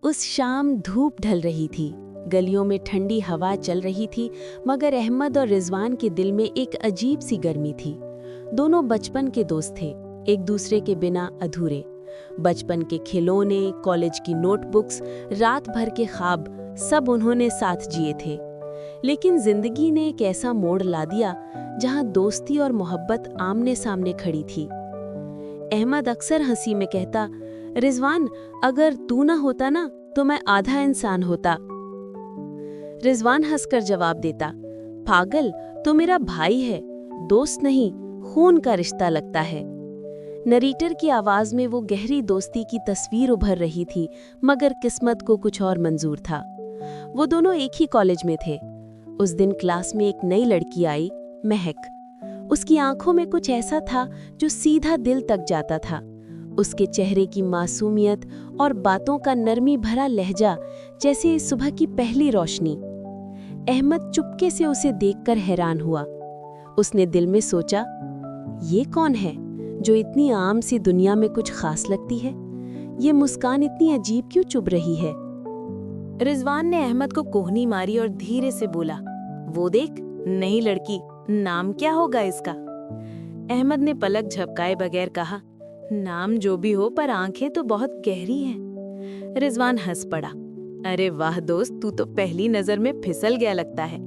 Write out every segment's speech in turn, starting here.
उस शाम धूप ढल रही थी, गलियों में ठंडी हवा चल रही थी, मगर अहमद और रिजवान के दिल में एक अजीब सी गर्मी थी। दोनों बचपन के दोस्त थे, एक दूसरे के बिना अधूरे। बचपन के खिलौने, कॉलेज की नोटबुक्स, रात भर के ख्वाब, सब उन्होंने साथ जिए थे। लेकिन जिंदगी ने एक ऐसा मोड़ ला दिया जहां दोस्ती और मोहब्बत आमने सामने खड़ी थी। अहमद अक्सर हंसी में कहता, रिजवान, अगर तू ना होता ना तो मैं आधा इंसान होता। रिजवान हंसकर जवाब देता, पागल, तो मेरा भाई है, दोस्त नहीं, खून का रिश्ता लगता है। नरेटर की आवाज में वो गहरी दोस्ती की तस्वीर उभर रही थी, मगर किस्मत को कुछ और मंजूर था। वो दोनों एक ही कॉलेज में थे। उस दिन क्लास में एक नई लड़की आई, महक। उसकी आंखों में कुछ ऐसा था जो सीधा दिल तक जाता था। उसके चेहरे की मासूमियत और बातों का नरमी भरा लहजा जैसे सुबह की पहली रोशनी। अहमद चुपके से उसे देखकर हैरान हुआ। उसने दिल में सोचा, ये कौन है जो इतनी आम सी दुनिया में कुछ खास लगती है? ये मुस्कान इतनी अजीब क्यों चुभ रही है? रिजवान ने अहमद को कोहनी मारी और धीरे से बोला, वो देख, नई लड़की, नाम क्या होगा इसका? अहमद ने पलक झपकाए बगैर कहा, नाम जो भी हो, पर आंखें तो बहुत गहरी हैं। रिजवान हंस पड़ा, अरे वाह दोस्त, तू तो पहली नजर में फिसल गया लगता है।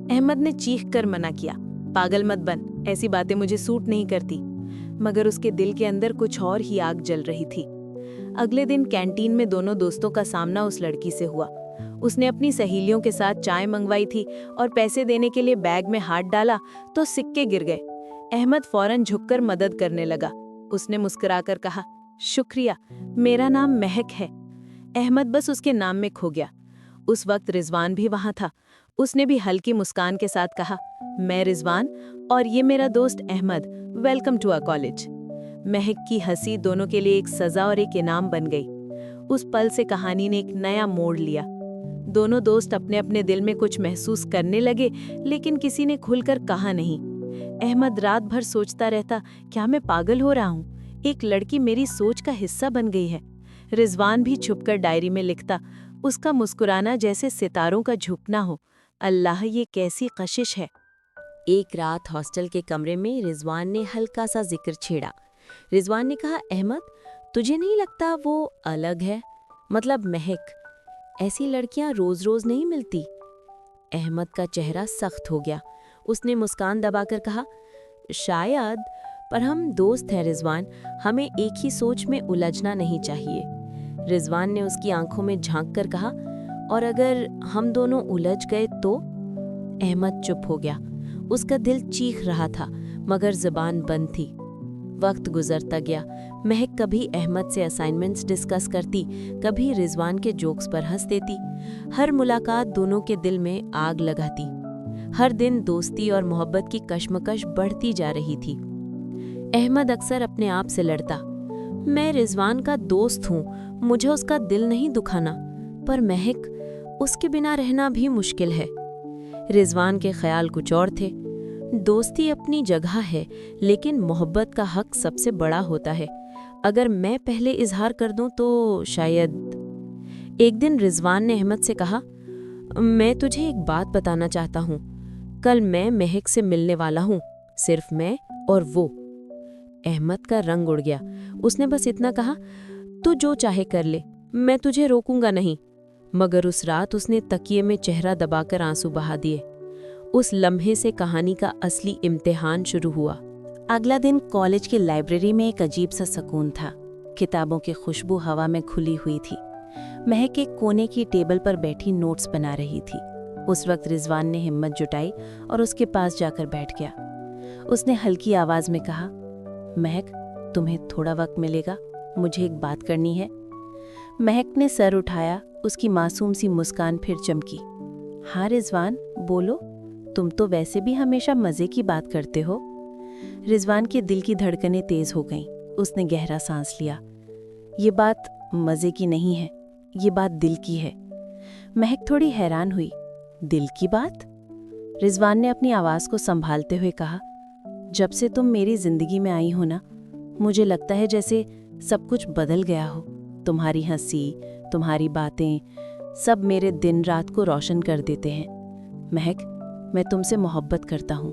अहमद ने चीख कर मना किया, पागल मत बन, ऐसी बातें मुझे सूट नहीं करती। मगर उसके दिल के अंदर कुछ और ही आग जल रही थी। अगले दिन कैंटीन में दोनों दोस्तों का सामना उस लड़की से हुआ। उसने अपनी सहेलियों के साथ चाय मंगवाई थी और पैसे देने के लिए बैग में हाथ डाला तो सिक्के गिर गए। अहमद फौरन झुककर मदद करने लगा। उसने मुस्कुराकर कहा, शुक्रिया, मेरा नाम महक है। अहमद बस उसके नाम में खो गया। उस वक्त रिजवान भी वहां था। उसने भी हल्की मुस्कान के साथ कहा, मैं रिजवान और ये मेरा दोस्त Ahmad, welcome to our college. Mahak की हंसी दोनों के लिए एक सजा और एक इनाम बन गई। उस पल से कहानी ने एक नया मोड़ लिया। दोनों दोस्त अपने अपने दिल में कुछ महसूस करने लगे, लेकिन किसी ने खुलकर कहा नहीं। अहमद रात भर सोचता रहता, क्या मैं पागल हो रहा हूँ? एक लड़की मेरी सोच का हिस्सा बन गई है। रिजवान भी छुपकर डायरी में लिखता, उसका मुस्कुराना जैसे सितारों का झुकना हो। अल्लाह, ये कैसी कशिश है। एक रात हॉस्टल के कमरे में रिजवान ने हल्का सा जिक्र छेड़ा। रिजवान ने कहा, अहमद, तुझे नहीं लगता वो अलग है? मतलब महक, ऐसी लड़कियां रोज रोज नहीं मिलती। अहमद का चेहरा सख्त हो गया। उसने मुस्कान दबाकर कहा, शायद, पर हम दोस्त हैं रिजवान, हमें एक ही सोच में उलझना नहीं चाहिए। रिजवान ने उसकी आंखों में झांक कर कहा, और अगर हम दोनों उलझ गए तो? अहमद चुप हो गया। उसका दिल चीख रहा था, मगर जुबान बंद थी। वक्त गुजरता गया। महक कभी अहमद से असाइनमेंट्स डिस्कस करती, कभी रिजवान के जोक्स पर हंस देती। हर मुलाकात दोनों के दिल में आग लगाती। हर दिन दोस्ती और मोहब्बत की कश्मकश बढ़ती जा रही थी। अहमद अक्सर अपने आप से लड़ता, मैं रिजवान का दोस्त हूँ, मुझे उसका दिल नहीं दुखाना, पर महक, उसके बिना रहना भी मुश्किल है। रिजवान के ख्याल कुछ और थे। दोस्ती अपनी जगह है, लेकिन मोहब्बत का हक सबसे बड़ा होता है। अगर मैं पहले इजहार कर दूं तो शायद। एक दिन रिजवान ने अहमद से कहा, मैं तुझे एक बात बताना चाहता हूँ। कल मैं महक से मिलने वाला हूँ, सिर्फ मैं और वो। अहमद का रंग उड़ गया। उसने बस इतना कहा, तू जो चाहे कर ले, मैं तुझे रोकूंगा नहीं। मगर उस रात उसने तकिए में चेहरा दबाकर आंसू बहा दिए। उस लम्हे से कहानी का असली इम्तिहान शुरू हुआ। अगला दिन कॉलेज की लाइब्रेरी में एक अजीब सा सुकून था। किताबों की खुशबू हवा में खुली हुई थी। महक एक कोने की टेबल पर बैठी नोट्स बना रही थी। उस वक्त रिजवान ने हिम्मत जुटाई और उसके पास जाकर बैठ गया। उसने हल्की आवाज में कहा, महक, तुम्हें थोड़ा वक्त मिलेगा? मुझे एक बात करनी है। महक ने सर उठाया। उसकी मासूम सी मुस्कान फिर चमकी। हाँ रिजवान, बोलो, तुम तो वैसे भी हमेशा मजे की बात करते हो। रिजवान के दिल की धड़कनें तेज हो गईं। उसने गहरा सांस लिया। ये बात मजे की नहीं है, ये बात दिल की है। महक थोड़ी हैरान हुई। दिल की बात? रिजवान ने अपनी आवाज को संभालते हुए कहा, जब से तुम मेरी जिंदगी में आई हो ना, मुझे लगता है जैसे सब कुछ बदल गया हो। तुम्हारी हंसी, तुम्हारी बातें, सब मेरे दिन रात को रोशन कर देते हैं। महक, मैं तुमसे मोहब्बत करता हूँ।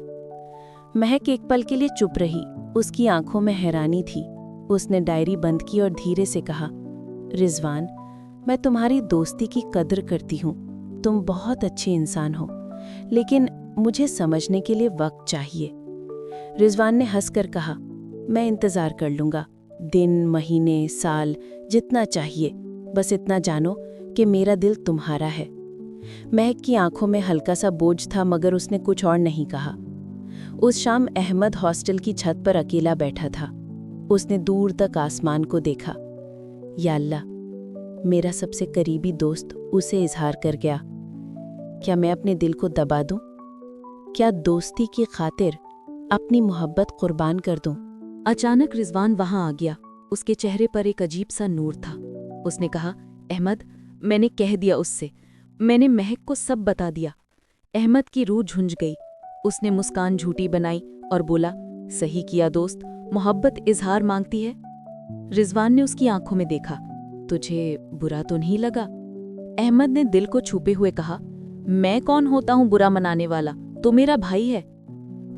महक एक पल के लिए चुप रही। उसकी आंखों में हैरानी थी। उसने डायरी बंद की और धीरे से कहा, रिजवान, मैं तुम्हारी दोस्ती की कद्र करती हूँ। तुम बहुत अच्छे इंसान हो, लेकिन मुझे समझने के लिए वक्त चाहिए। रिजवान ने हंसकर कहा, मैं इंतज़ार कर लूँगा। दिन, महीने, साल, जितना चाहिए। बस इतना जानो कि मेरा दिल तुम्हारा है। महक की आंखों में हल्का सा बोझ था, मगर उसने कुछ और नहीं कहा। उस शाम अहमद हॉस्टल की छत पर अकेला बैठा था। उसने दूर तक आसमान को देखा। या अल्लाह, मेरा सबसे करीबी दोस्त उसे इजहार कर गया। क्या मैं अपने दिल को दबा दूं? क्या दोस्ती की खातिर अपनी मोहब्बत कुर्बान कर दूं? अचानक रिजवान वहां आ गया। उसके चेहरे पर एक अजीब सा नूर था। उसने कहा, अहमद, मैंने कह दिया उससे। मैंने महक को सब बता दिया। अहमद की रूह झुंझ गई। उसने मुस्कान झूठी बनाई और बोला, सही किया दोस्त, मोहब्बत इजहार मांगती है। रिजवान ने उसकी आंखों में देखा। तुझे बुरा तो नहीं लगा? अहमद ने दिल को छुपे हुए कहा, मैं कौन होता हूं बुरा मनाने वाला, तो मेरा भाई है।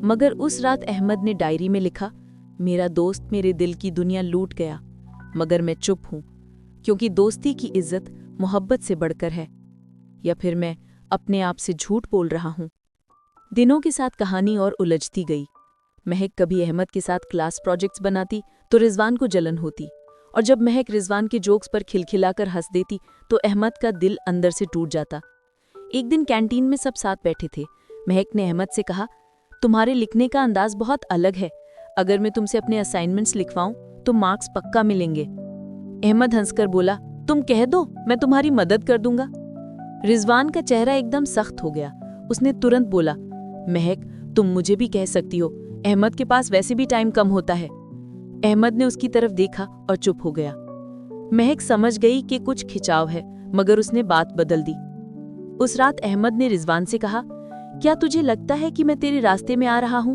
मगर उस रात अहमद ने डायरी में लिखा, मेरा दोस्त मेरे दिल की दुनिया लूट गया, मगर मैं चुप हूं, क्योंकि दोस्ती की इज्जत मोहब्बत से बढ़कर है। या फिर मैं अपने आप से झूठ बोल रहा हूं। दिनों के साथ कहानी और उलझती गई। महक कभी अहमद के साथ क्लास प्रोजेक्ट्स बनाती तो रिजवान को जलन होती, और जब महक रिजवान के जोक्स पर खिलखिलाकर हंस देती तो अहमद का दिल अंदर से टूट जाता। एक दिन कैंटीन में सब साथ बैठे थे। महक ने अहमद से कहा, तुम्हारे लिखने का अंदाज बहुत अलग है। अगर मैं तुमसे अपने असाइनमेंट्स लिखवाऊं तो मार्क्स पक्का मिलेंगे। अहमद हंसकर बोला, तुम कह दो, मैं तुम्हारी मदद कर दूंगा। रिजवान का चेहरा एकदम सख्त हो गया। उसने तुरंत बोला, महक, तुम मुझे भी कह सकती हो, अहमद के पास वैसे भी टाइम कम होता है। अहमद ने उसकी तरफ देखा और चुप हो गया। महक समझ गई कि कुछ खिंचाव है, मगर उसने बात बदल दी। उस रात अहमद ने रिजवान से कहा, क्या तुझे लगता है कि मैं तेरे रास्ते में आ रहा हूं?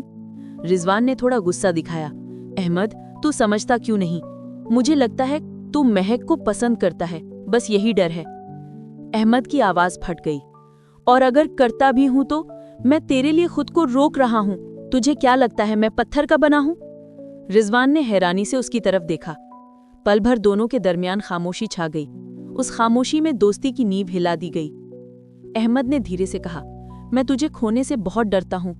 रिजवान ने थोड़ा गुस्सा दिखाया। अहमद, तू समझता क्यों नहीं? मुझे लगता है तू महक को पसंद करता है, बस यही डर है। अहमद की आवाज फट गई। और अगर करता भी हूं तो मैं तेरे लिए खुद को रोक रहा हूं। तुझे क्या लगता है मैं पत्थर का बना हूं? रिजवान ने हैरानी से उसकी तरफ देखा। पल भर दोनों के दरमियान खामोशी छा गई। उस खामोशी में दोस्ती की नींव हिला दी गई। अहमद ने धीरे से कहा, मैं तुझे खोने से बहुत डरता हूं,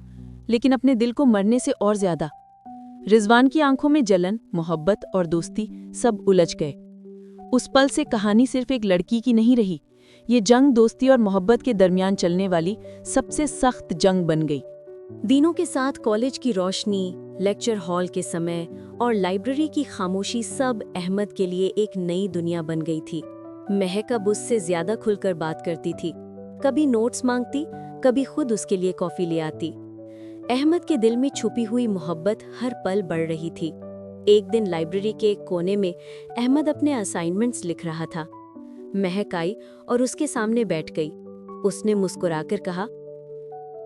लेकिन अपने दिल को मरने से और ज्यादा। रिजवान की आंखों में जलन, मोहब्बत और दोस्ती सब उलझ गए। उस पल से कहानी सिर्फ एक लड़की की नहीं रही। ये जंग दोस्ती और मोहब्बत के दरमियान चलने वाली सबसे सख्त जंग बन गई। दिनों के साथ कॉलेज की रोशनी, लेक्चर हॉल के समय और लाइब्रेरी की खामोशी सब अहमद के लिए एक नई दुनिया बन गई थी। महक अब उससे ज्यादा खुलकर बात करती थी। कभी नोट्स मांगती, कभी खुद उसके लिए कॉफी ले आती। अहमद के दिल में छुपी हुई मोहब्बत हर पल बढ़ रही थी। एक दिन लाइब्रेरी के एक कोने में अहमद अपने असाइनमेंट्स लिख रहा था। महक आई और उसके सामने बैठ गई। उसने मुस्कुराकर कहा,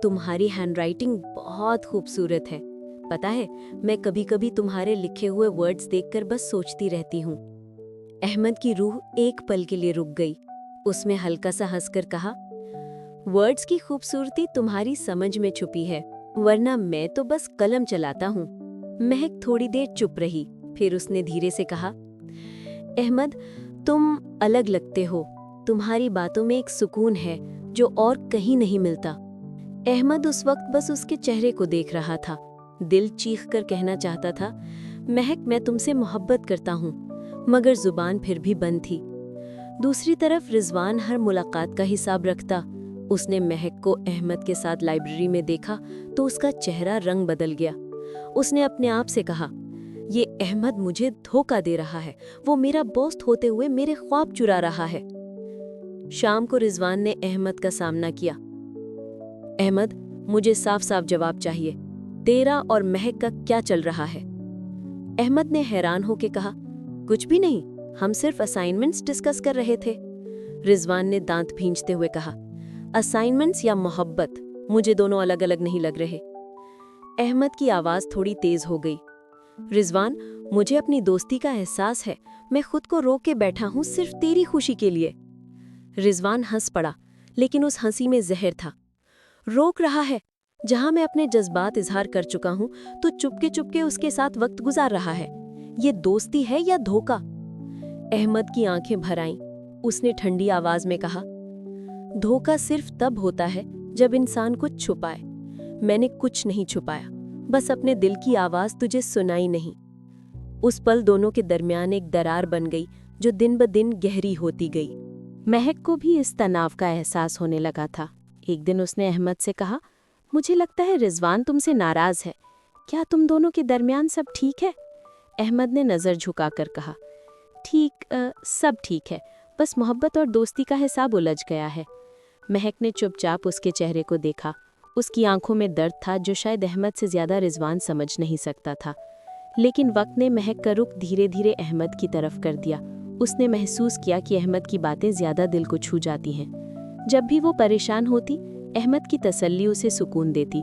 तुम्हारी हैंडराइटिंग बहुत खूबसूरत है। पता है, मैं कभी कभी तुम्हारे लिखे हुए वर्ड्स देखकर बस सोचती रहती हूँ। अहमद की रूह एक पल के लिए रुक गई। उसमें हल्का सा हंसकर कहा, वर्ड्स की खूबसूरती तुम्हारी समझ में छुपी है, वरना मैं तो बस कलम चलाता हूँ। महक थोड़ी देर चुप रही, फिर उसने धीरे से कहा, अहमद, तुम अलग लगते हो। तुम्हारी बातों में एक सुकून है जो और कहीं नहीं मिलता। अहमद उस वक्त बस उसके चेहरे को देख रहा था। दिल चीख कर कहना चाहता था, महक, मैं तुमसे मोहब्बत करता हूँ, मगर जुबान फिर भी बंद थी। दूसरी तरफ रिजवान हर मुलाकात का हिसाब रखता। उसने महक को अहमद के साथ लाइब्रेरी में देखा तो उसका चेहरा रंग बदल गया। उसने अपने आप से कहा, ये अहमद मुझे धोखा दे रहा है। वो मेरा दोस्त होते हुए मेरे ख्वाब चुरा रहा है। शाम को रिजवान ने अहमद का सामना किया। अहमद, मुझे साफ साफ जवाब चाहिए। तेरा और महक का क्या चल रहा है? अहमद ने हैरान होकर कहा, कुछ भी नहीं, हम सिर्फ असाइनमेंट्स डिस्कस कर रहे थे। रिजवान ने दांत भींचते हुए कहा, असाइनमेंट्स या मोहब्बत, मुझे दोनों अलग अलग नहीं लग रहे। अहमद की आवाज थोड़ी तेज हो गई। रिजवान, मुझे अपनी दोस्ती का एहसास है, मैं खुद को रोक के बैठा हूँ सिर्फ तेरी खुशी के लिए। रिजवान हंस पड़ा, लेकिन उस हंसी में जहर था। रोक रहा है, जहां मैं अपने जज्बात इजहार कर चुका हूं तो चुपके चुपके उसके साथ वक्त गुजार रहा है। ये दोस्ती है या धोखा? अहमद की आंखें भर आईं। उसने ठंडी आवाज में कहा, धोखा सिर्फ तब होता है जब इंसान कुछ छुपाए। मैंने कुछ नहीं छुपाया, बस अपने दिल की आवाज तुझे सुनाई नहीं। उस पल दोनों के दरमियान एक दरार बन गई जो दिन ब दिन गहरी होती गई। महक को भी इस तनाव का एहसास होने लगा था। एक दिन उसने अहमद से कहा, मुझे लगता है रिजवान तुमसे नाराज है, क्या तुम दोनों के दरमियान सब ठीक है? अहमद ने नज़र झुकाकर कहा, सब ठीक है, बस मोहब्बत और दोस्ती का हिसाब उलझ गया है। महक ने चुपचाप उसके चेहरे को देखा। उसकी आंखों में दर्द था जो शायद अहमद से ज्यादा रिजवान समझ नहीं सकता था। लेकिन वक्त ने महक का रुख धीरे धीरे अहमद की तरफ कर दिया। उसने महसूस किया कि अहमद की बातें ज्यादा दिल को छू जाती हैं। जब भी वो परेशान होती, अहमद की तसल्ली उसे सुकून देती।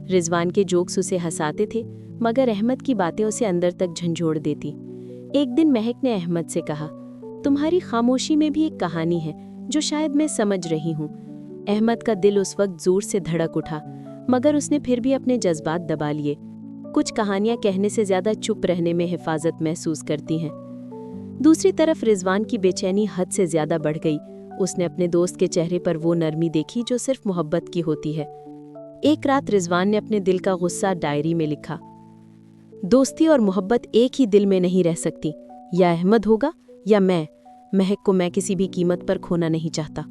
रिजवान के जोक्स उसे हंसाते थे, मगर अहमद की बातें उसे अंदर तक झंझोड़ देती। एक दिन महक ने अहमद से कहा, तुम्हारी खामोशी में भी एक कहानी है जो शायद मैं समझ रही हूँ। अहमद का दिल उस वक्त जोर से धड़क उठा, मगर उसने फिर भी अपने जज्बात दबा लिए। कुछ कहानियां कहने से ज्यादा चुप रहने में हिफाजत महसूस करती हैं। दूसरी तरफ रिजवान की बेचैनी हद से ज्यादा बढ़ गई। उसने अपने दोस्त के चेहरे पर वो नरमी देखी जो सिर्फ मोहब्बत की होती है। एक रात रिजवान ने अपने दिल का गुस्सा डायरी में लिखा, दोस्ती और मोहब्बत एक ही दिल में नहीं रह सकती, या अहमद होगा या मैं। महक को मैं किसी भी कीमत पर खोना नहीं चाहता।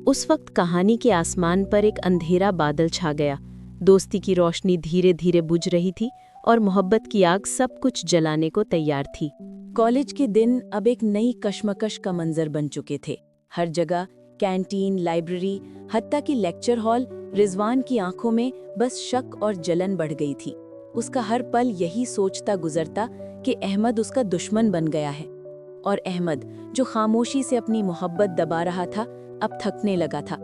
उस वक्त कहानी के आसमान पर एक अंधेरा बादल छा गया। दोस्ती की रोशनी धीरे धीरे बुझ रही थी और मोहब्बत की आग सब कुछ जलाने को तैयार थी। कॉलेज के दिन अब एक नई कश्मकश का मंजर बन चुके थे। हर जगह कैंटीन, लाइब्रेरी, हत्ता कि लेक्चर हॉल, रिजवान की आंखों में बस शक और जलन बढ़ गई थी। उसका हर पल यही सोचता गुजरता कि अहमद उसका दुश्मन बन गया है, और अहमद जो खामोशी से अपनी मोहब्बत दबा रहा था अब थकने लगा था।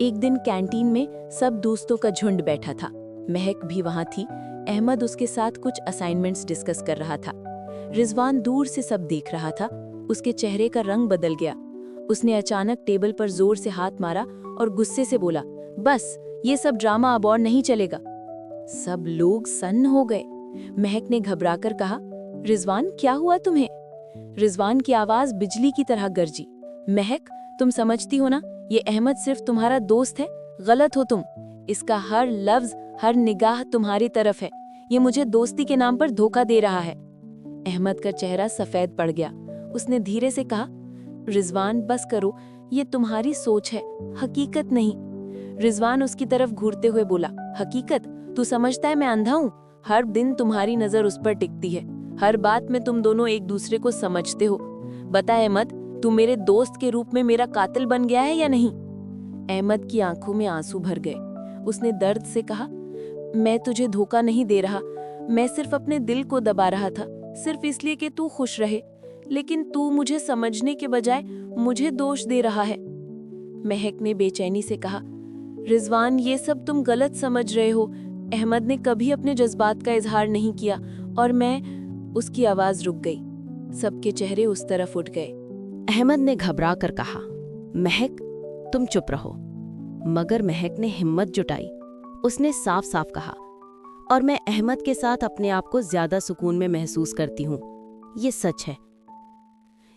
एक दिन कैंटीन में सब दोस्तों का झुंड बैठा था। महक भी वहां थी। अहमद उसके साथ कुछ असाइनमेंट्स डिस्कस कर रहा था। रिजवान दूर से सब देख रहा था। उसके चेहरे का रंग बदल गया। उसने अचानक टेबल पर जोर से हाथ मारा और गुस्से से बोला, बस ये सब ड्रामा अब और नहीं चलेगा। सब लोग सन्न हो गए। महक ने घबराकर कहा, रिजवान क्या हुआ तुम्हें? रिजवान की आवाज बिजली की तरह गरजी, महक तुम समझती हो ना, ये अहमद सिर्फ तुम्हारा दोस्त है, गलत हो तुम। इसका हर लफ्ज, हर निगाह तुम्हारी तरफ है। ये मुझे दोस्ती के नाम पर धोखा दे रहा है। अहमद का चेहरा सफेद पड़ गया। उसने धीरे से कहा, रिजवान बस करो, ये तुम्हारी सोच है, हकीकत नहीं। रिजवान उसकी तरफ घूरते हुए बोला, हकीकत? तू समझता है मैं अंधा हूँ? हर दिन तुम्हारी नजर उस पर टिकती है। हर बात में तुम दोनों एक दूसरे को समझते हो। बता अहमद, तू मेरे दोस्त के रूप में मेरा कातिल बन गया है या नहीं? अहमद की आंखों में आंसू भर गए। उसने दर्द से कहा, मैं तुझे धोखा नहीं दे रहा, मैं सिर्फ अपने दिल को दबा रहा था, सिर्फ इसलिए कि तू खुश रहे। लेकिन तू मुझे समझने के बजाय मुझे दोष दे रहा है। महक ने बेचैनी से कहा, रिजवान ये सब तुम गलत समझ रहे हो। अहमद ने कभी अपने जज्बात का इजहार नहीं किया और मैं। उसकी आवाज रुक गई। सबके चेहरे उस तरफ उठ गए। अहमद ने घबरा कर कहा, महक तुम चुप रहो। मगर महक ने हिम्मत जुटाई। उसने साफ साफ कहा, और मैं अहमद के साथ अपने आप को ज्यादा सुकून में महसूस करती हूँ। ये सच है।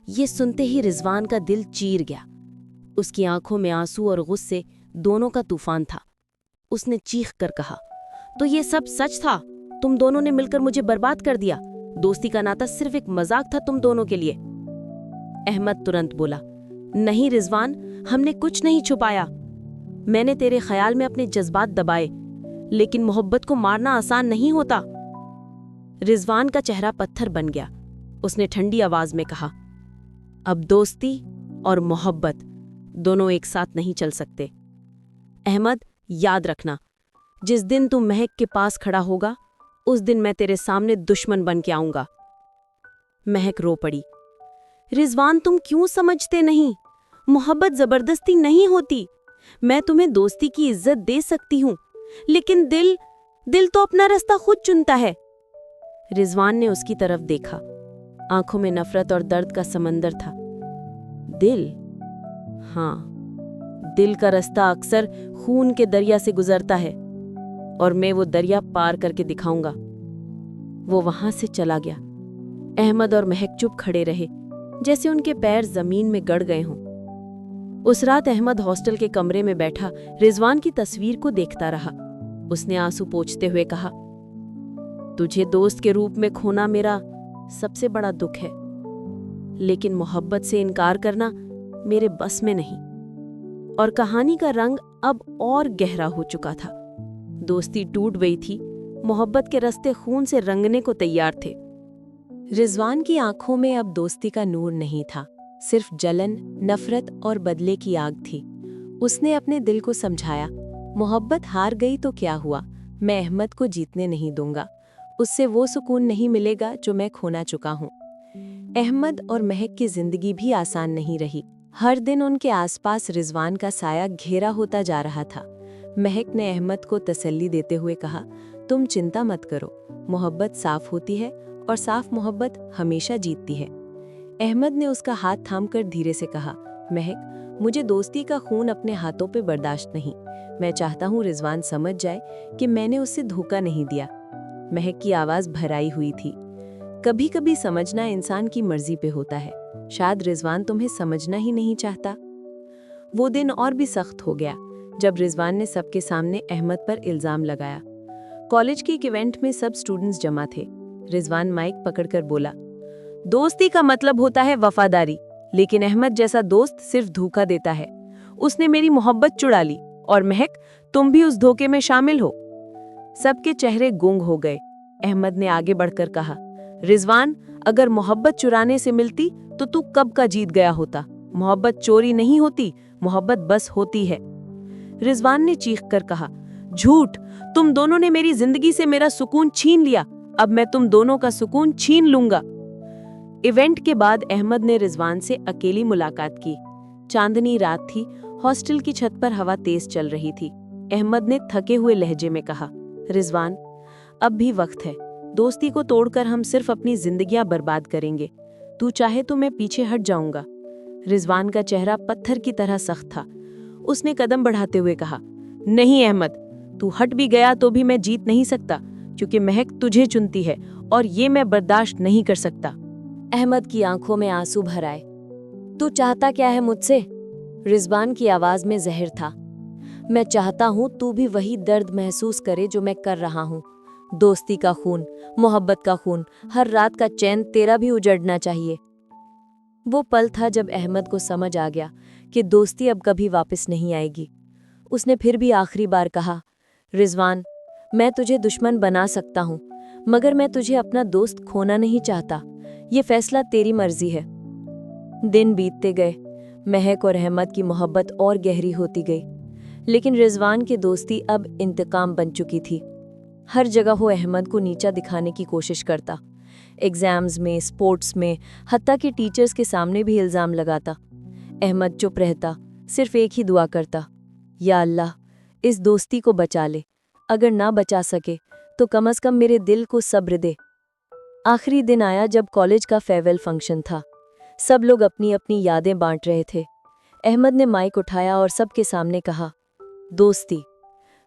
ये सुनते ही रिजवान का दिल चीर गया। उसकी आंखों में आंसू और गुस्से दोनों का तूफान था। उसने चीख कर कहा, तो ये सब सच था? तुम दोनों ने मिलकर मुझे बर्बाद कर दिया। दोस्ती का नाता सिर्फ एक मजाक था तुम दोनों के लिए। अहमद तुरंत बोला, नहीं रिजवान, हमने कुछ नहीं छुपाया। मैंने तेरे ख्याल में अपने जज्बात दबाए, लेकिन मोहब्बत को मारना आसान नहीं होता। रिजवान का चेहरा पत्थर बन गया। उसने ठंडी आवाज में कहा, अब दोस्ती और मोहब्बत दोनों एक साथ नहीं चल सकते। अहमद याद रखना, जिस दिन तू महक के पास खड़ा होगा उस दिन मैं तेरे सामने दुश्मन बन के आऊंगा। महक रो पड़ी, रिजवान तुम क्यों समझते नहीं? मोहब्बत जबरदस्ती नहीं होती। मैं तुम्हें दोस्ती की इज्जत दे सकती हूं, लेकिन दिल तो अपना रास्ता खुद चुनता है। रिजवान ने उसकी तरफ देखा। आंखों में नफरत और दर्द का समंदर था। दिल? हाँ, दिल का रास्ता अक्सर खून के दरिया से गुजरता है, और मैं वो दरिया पार करके दिखाऊंगा। वो वहां से चला गया। अहमद और महक चुप खड़े रहे, जैसे उनके पैर जमीन में गड़ गए हों। उस रात अहमद हॉस्टल के कमरे में बैठा रिजवान की तस्वीर को देखता रहा। उसने आंसू पोंछते हुए कहा, तुझे दोस्त के रूप में खोना मेरा सबसे बड़ा दुख है, लेकिन मोहब्बत से इनकार करना मेरे बस में नहीं। और कहानी का रंग अब और गहरा हो चुका था। दोस्ती टूट गई थी, मोहब्बत के रास्ते खून से रंगने को तैयार थे। रिजवान की आंखों में अब दोस्ती का नूर नहीं था, सिर्फ जलन, नफरत और बदले की आग थी। उसने अपने दिल को समझाया, मोहब्बत हार गई तो क्या हुआ, मैं अहमद को जीतने नहीं दूंगा। उससे वो सुकून नहीं मिलेगा जो मैं खोना चुका हूँ। अहमद और महक की जिंदगी भी आसान नहीं रही। हर दिन उनके आसपास रिजवान का साया घेरा होता जा रहा था। महक ने अहमद को तसल्ली देते हुए कहा, तुम चिंता मत करो, मोहब्बत साफ होती है और साफ मोहब्बत हमेशा जीतती है। अहमद ने उसका हाथ थामकर धीरे से कहा, महक, मुझे दोस्ती का खून अपने हाथों पे बर्दाश्त नहीं। मैं चाहता हूँ रिजवान समझ जाए कि मैंने उससे धोखा नहीं दिया। महक की आवाज भराई हुई थी। कभी कभी समझना इंसान की मर्जी पे होता है, शायद रिजवान तुम्हें समझना ही नहीं चाहता। वो दिन और भी सख्त हो गया जब रिजवान ने सबके सामने अहमद पर इल्जाम लगाया। कॉलेज के एक इवेंट में सब स्टूडेंट्स जमा थे। रिजवान माइक पकड़कर बोला, दोस्ती का मतलब होता है वफादारी, लेकिन अहमद जैसा दोस्त सिर्फ धोखा देता है। उसने मेरी मोहब्बत चुरा ली, और महक, तुम भी उस धोखे में शामिल हो। सबके चेहरे गुंग हो गए। अहमद ने आगे बढ़कर कहा, रिजवान, अगर मोहब्बत चुराने से मिलती तो तू कब का जीत गया होता। मोहब्बत चोरी नहीं होती, मोहब्बत बस होती है। रिजवान ने चीख कर कहा, झूठ, तुम दोनों ने मेरी जिंदगी से मेरा सुकून छीन लिया। अब मैं तुम दोनों का सुकून छीन लूंगा। इवेंट के बाद अहमद ने रिजवान से अकेली मुलाकात की। चांदनी रात थी, हॉस्टल की छत पर हवा तेज चल रही थी। अहमद ने थके हुए लहजे में कहा, रिजवान, अब भी वक्त है। दोस्ती को तोड़कर हम सिर्फ अपनी जिंदगियां बर्बाद करेंगे। तू चाहे तो मैं पीछे हट जाऊंगा। रिजवान का चेहरा पत्थर की तरह सख्त था। उसने कदम बढ़ाते हुए कहा, नहीं अहमद, तू हट भी गया तो भी मैं जीत नहीं सकता, क्योंकि महक तुझे चुनती है और ये मैं बर्दाश्त नहीं कर सकता। अहमद की आंखों में आंसू भर आए। तू चाहता क्या है मुझसे? रिजवान की आवाज में जहर था। मैं चाहता हूँ तू भी वही दर्द महसूस करे जो मैं कर रहा हूँ। दोस्ती का खून, मोहब्बत का खून, हर रात का चैन तेरा भी उजड़ना चाहिए। वो पल था जब अहमद को समझ आ गया कि दोस्ती अब कभी वापस नहीं आएगी। उसने फिर भी आखिरी बार कहा, रिजवान, मैं तुझे दुश्मन बना सकता हूँ, मगर मैं तुझे अपना दोस्त खोना नहीं चाहता। ये फैसला तेरी मर्जी है। दिन बीतते गए। महक और अहमद की मोहब्बत और गहरी होती गई, लेकिन रिजवान की दोस्ती अब इंतकाम बन चुकी थी। हर जगह वो अहमद को नीचा दिखाने की कोशिश करता। एग्जाम्स में, स्पोर्ट्स में, हत्ता कि टीचर्स के सामने भी इल्जाम लगाता। अहमद चुप रहता, सिर्फ एक ही दुआ करता, या अल्लाह, इस दोस्ती को बचा ले। अगर ना बचा सके तो कम से कम मेरे दिल को सब्र दे। आखिरी दिन आया जब कॉलेज का फेयरवेल फंक्शन था। सब लोग अपनी अपनी यादें बांट रहे थे। अहमद ने माइक उठाया और सबके सामने कहा,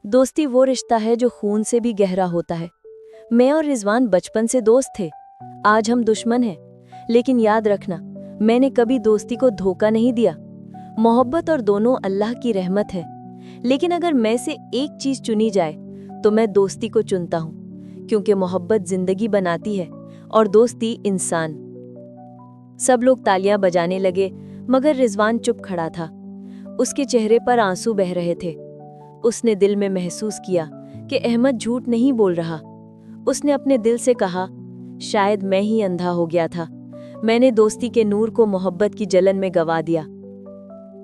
दोस्ती वो रिश्ता है जो खून से भी गहरा होता है। मैं और रिजवान बचपन से दोस्त थे, आज हम दुश्मन हैं, लेकिन याद रखना, मैंने कभी दोस्ती को धोखा नहीं दिया। मोहब्बत और दोनों अल्लाह की रहमत है, लेकिन अगर मैं से एक चीज चुनी जाए तो मैं दोस्ती को चुनता हूँ, क्योंकि मोहब्बत जिंदगी बनाती है और दोस्ती इंसान। सब लोग तालियां बजाने लगे, मगर रिजवान चुप खड़ा था। उसके चेहरे पर आंसू बह रहे थे। उसने दिल में महसूस किया कि अहमद झूठ नहीं बोल रहा। उसने अपने दिल से कहा, शायद मैं ही अंधा हो गया था, मैंने दोस्ती के नूर को मोहब्बत की जलन में गवा दिया।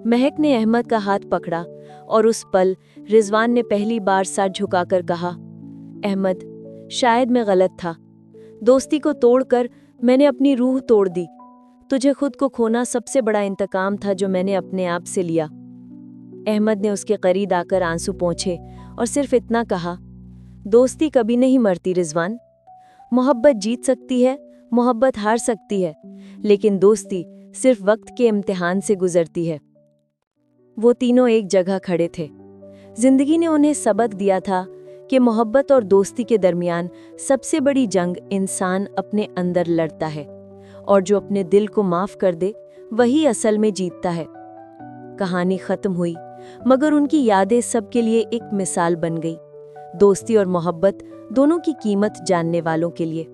महक ने अहमद का हाथ पकड़ा और उस पल रिजवान ने पहली बार सर झुकाकर कहा, अहमद, शायद मैं गलत था। दोस्ती को तोड़कर मैंने अपनी रूह तोड़ दी। तुझे खुद को खोना सबसे बड़ा इंतकाम था जो मैंने अपने आप से लिया। अहमद ने उसके करीब आकर आंसू पोंछे और सिर्फ इतना कहा, दोस्ती कभी नहीं मरती रिजवान, मोहब्बत जीत सकती है, मोहब्बत हार सकती है, लेकिन दोस्ती सिर्फ वक्त के इम्तिहान से गुजरती है। वो तीनों एक जगह खड़े थे। जिंदगी ने उन्हें सबक दिया था कि मोहब्बत और दोस्ती के दरमियान सबसे बड़ी जंग इंसान अपने अंदर लड़ता है, और जो अपने दिल को माफ कर दे वही असल में जीतता है। कहानी खत्म हुई, मगर उनकी यादें सबके लिए एक मिसाल बन गई, दोस्ती और मोहब्बत दोनों की कीमत जानने वालों के लिए।